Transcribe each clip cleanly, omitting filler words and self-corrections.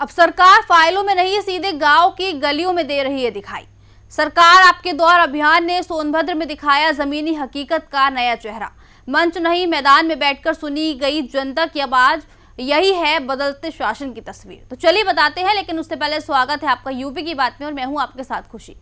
अब सरकार फाइलों में नहीं, सीधे गांव की गलियों में दे रही है दिखाई। सरकार आपके द्वार अभियान ने सोनभद्र में दिखाया जमीनी हकीकत का नया चेहरा। मंच नहीं, मैदान में बैठकर सुनी गई जनता की आवाज। यही है बदलते शासन की तस्वीर। तो चलिए बताते हैं, लेकिन उससे पहले स्वागत है आपका यूपी की बात में और मैं हूं आपके साथ खुशी।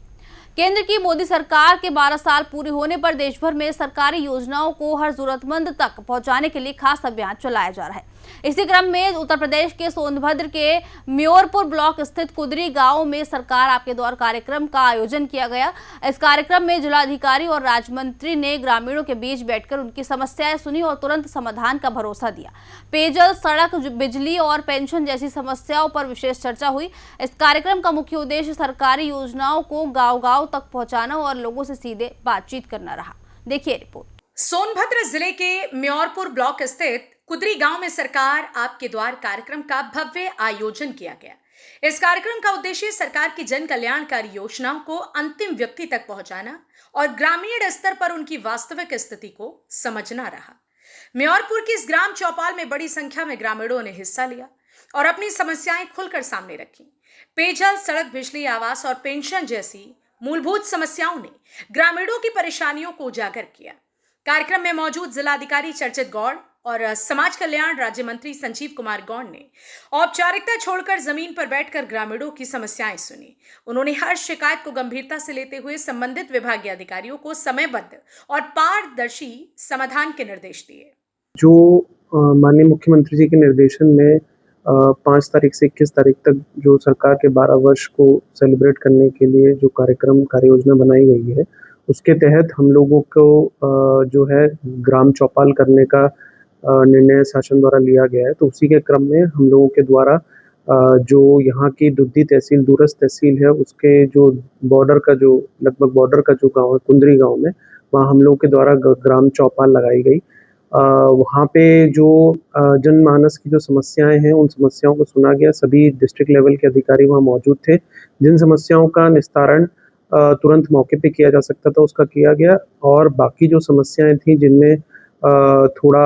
केंद्र की मोदी सरकार के 12 साल पूरे होने पर देश भर में सरकारी योजनाओं को हर जरूरतमंद तक पहुंचाने के लिए खास अभियान चलाया जा रहा है। इसी क्रम में उत्तर प्रदेश के सोनभद्र के म्योरपुर ब्लॉक स्थित कुदरी गांव में सरकार आपके द्वार कार्यक्रम का आयोजन किया गया। इस कार्यक्रम में जिलाधिकारी और राज्य मंत्री ने ग्रामीणों के बीच बैठकर उनकी समस्याएं सुनी और तुरंत समाधान का भरोसा दिया। पेयजल, सड़क, बिजली और पेंशन जैसी समस्याओं पर विशेष चर्चा हुई। इस कार्यक्रम का मुख्य उद्देश्य सरकारी योजनाओं को गाँव-गाँव तक पहुंचाना और लोगों से सीधे बातचीत करना रहा। देखिए रिपोर्ट। सोनभद्र जिले के म्योरपुर ब्लॉक स्थित कुदरी गांव में सरकार आपके द्वार कार्यक्रम का भव्य आयोजन किया गया। इस कार्यक्रम का उद्देश्य सरकार की जन कल्याणकारी योजनाओं को अंतिम व्यक्ति तक पहुंचाना और ग्रामीण स्तर पर उनकी वास्तविक स्थिति को समझना रहा। म्योरपुर की इस ग्राम चौपाल में बड़ी संख्या में ग्रामीणों ने हिस्सा लिया और अपनी समस्याएं खुलकर सामने रखी। पेयजल, सड़क, बिजली, आवास और पेंशन जैसी मूलभूत समस्याओं ने ग्रामीणों की परेशानियों को उजागर किया। कार्यक्रम में मौजूद जिलाधिकारी चर्चित गौड़ और समाज कल्याण राज्य मंत्री संजीव कुमार गौड़ ने औपचारिकता छोड़कर जमीन पर बैठकर ग्रामीणों की समस्याएं सुनी। उन्होंने हर शिकायत को गंभीरता से लेते हुए संबंधित विभागीय अधिकारियों को समयबद्ध और पारदर्शी समाधान के निर्देश दिए। जो माननीय मुख्यमंत्री जी के निर्देशन में 5 तारीख से 21 तारीख तक जो सरकार के 12 वर्ष को सेलिब्रेट करने के लिए जो कार्य योजना बनाई गई है, उसके तहत हम लोगों को जो है ग्राम चौपाल करने का निर्णय शासन द्वारा लिया गया है। तो उसी के क्रम में हम लोगों के द्वारा जो यहाँ की दुद्दी तहसील, दूरस्थ तहसील है, उसके जो बॉर्डर का जो लगभग बॉर्डर का जो गाँव है कुंदरी गाँव में, वहाँ हम लोगों के द्वारा ग्राम चौपाल लगाई गई। वहाँ पे जो जनमानस की जो समस्याएं हैं, उन समस्याओं को सुना गया। सभी डिस्ट्रिक्ट लेवल के अधिकारी वहाँ मौजूद थे। जिन समस्याओं का निस्तारण तुरंत मौके पे किया जा सकता था, उसका किया गया और बाकी जो समस्याएं थी जिनमें थोड़ा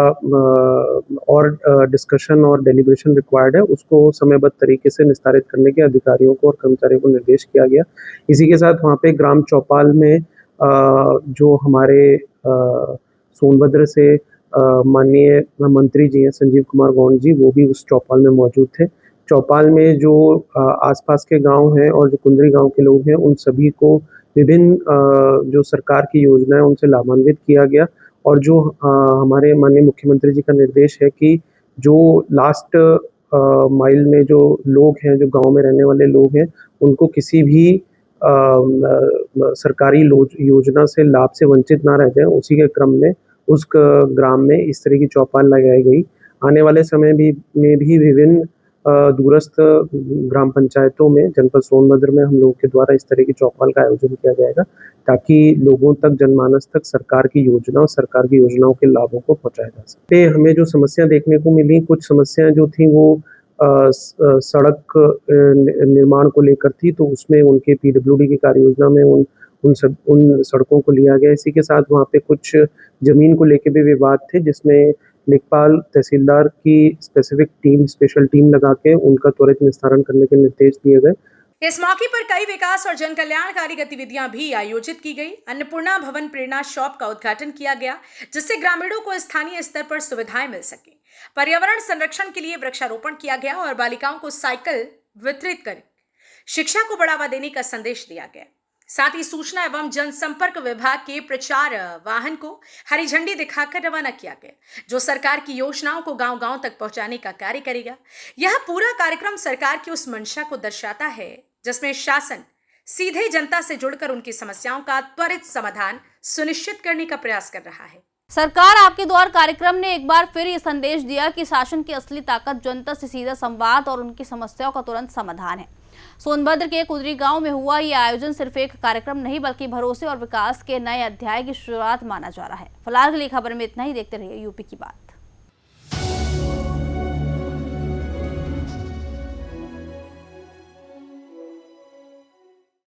और डिस्कशन और डेलिब्रेशन रिक्वायर्ड है, उसको समयबद्ध तरीके से निस्तारित करने के अधिकारियों को और कर्मचारियों को निर्देश किया गया। इसी के साथ वहाँ पे ग्राम चौपाल में जो हमारे सोनभद्र से माननीय मंत्री जी हैं संजीव कुमार गौड़ जी, वो भी उस चौपाल में मौजूद थे। चौपाल में जो आसपास के गांव हैं और जो कुंदरी गांव के लोग हैं, उन सभी को विभिन्न जो सरकार की योजनाएं उनसे लाभान्वित किया गया। और जो हमारे माननीय मुख्यमंत्री जी का निर्देश है कि जो लास्ट माइल में जो लोग हैं, जो गांव में रहने वाले लोग हैं, उनको किसी भी सरकारी योजना से लाभ से वंचित ना रह जाए, उसी के क्रम में उस ग्राम में इस तरह की चौपाल लगाई गई। आने वाले समय में भी विभिन्न दूरस्थ ग्राम पंचायतों में जनपद सोनभद्र में हम लोगों के द्वारा इस तरह की चौपाल का आयोजन किया जाएगा, ताकि लोगों तक, जनमानस तक सरकार की योजना और सरकार की योजनाओं के लाभों को पहुंचाया जा सके। हमें जो समस्या देखने को मिली, कुछ समस्याएं जो थी वो सड़क निर्माण को लेकर थी, तो उसमें उनके पीडब्ल्यूडी की कार्य योजना में उन सड़कों को लिया गया। इसी के साथ वहाँ पे कुछ जमीन को लेके भी विवाद थे, जिसमें लेखपाल तहसीलदार की स्पेशल टीम लगा के उनका त्वरित निस्तारण करने के निर्देश दिए गए। इस मौके पर कई विकास और जन कल्याणकारी गतिविधियां भी आयोजित की गई। अन्नपूर्णा भवन प्रेरणा शॉप का उद्घाटन किया गया, जिससे ग्रामीणों को स्थानीय स्तर पर सुविधाएं मिल सके। पर्यावरण संरक्षण के लिए वृक्षारोपण किया गया और बालिकाओं को साइकिल वितरित कर शिक्षा को बढ़ावा देने का संदेश दिया गया। साथ ही सूचना एवं जनसंपर्क विभाग के प्रचार वाहन को हरी झंडी दिखाकर रवाना किया गया, जो सरकार की योजनाओं को गांव-गांव तक पहुंचाने का कार्य करेगा। यह पूरा कार्यक्रम सरकार की उस मंशा को दर्शाता है जिसमें शासन सीधे जनता से जुड़कर उनकी समस्याओं का त्वरित समाधान सुनिश्चित करने का प्रयास कर रहा है। सरकार आपके द्वार कार्यक्रम ने एक बार फिर ये संदेश दिया कि शासन की असली ताकत जनता से सीधा संवाद और उनकी समस्याओं का तुरंत समाधान है। सोनभद्र के कुदरी गांव में हुआ ये आयोजन सिर्फ एक कार्यक्रम नहीं, बल्कि भरोसे और विकास के नए अध्याय की शुरुआत माना जा रहा है। फिलहाल के लिए खबर में इतना ही। देखते रहिए यूपी की बात।